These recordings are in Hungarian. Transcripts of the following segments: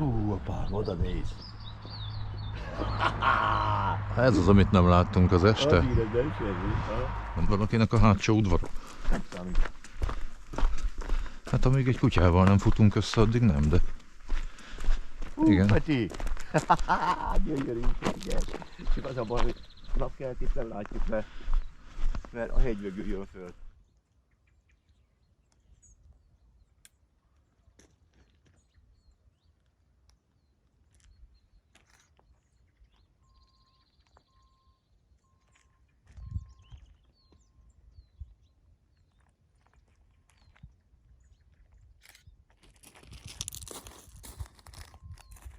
Apám, oda néz. Ez az, amit nem láttunk az este. Valakinek a hátsó udvar. Hát amíg egy kutyával nem futunk össze, addig nem, de... Igen. Peti! Gyönyörű, igen. Csak az a baj, hogy napkeltét nem látjuk le, mert a hegy mögül jön föl.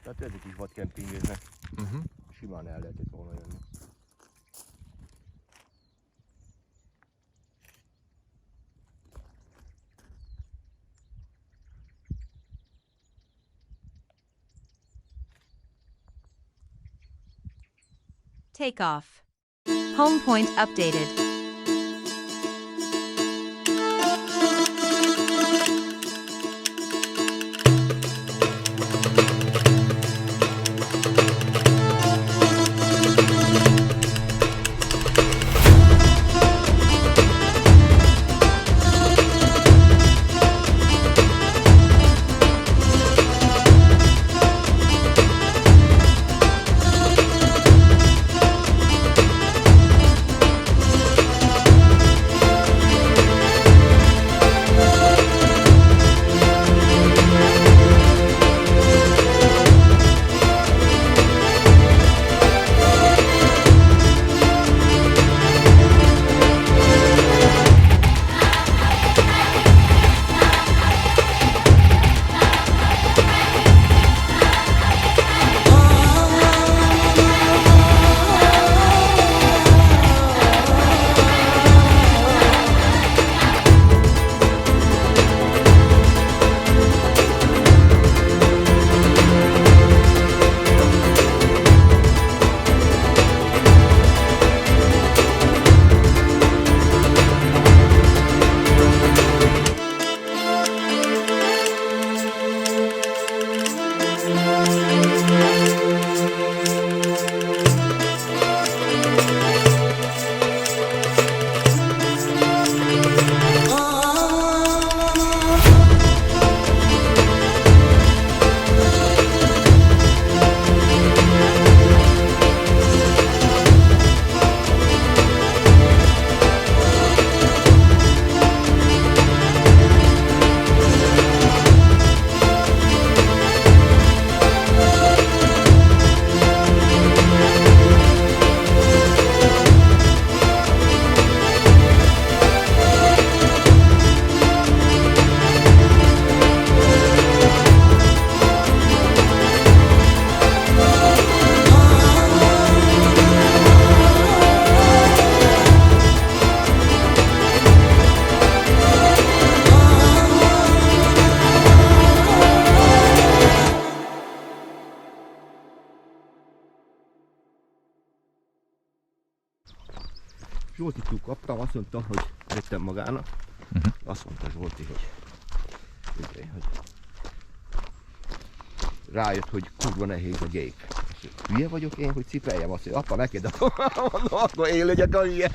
Tehát ezek is vadkempingeznek. Simán el lehetett volna jönni. Take off. Home point updated. Zsoltitól kaptam, azt mondta, hogy vettem magának. Azt mondta Zsolti, hogy rájött, hogy kurva nehéz a gép. Hülye vagyok én, hogy cipeljem azt, hogy apa neked, mondom, akkor én legyek a hülye.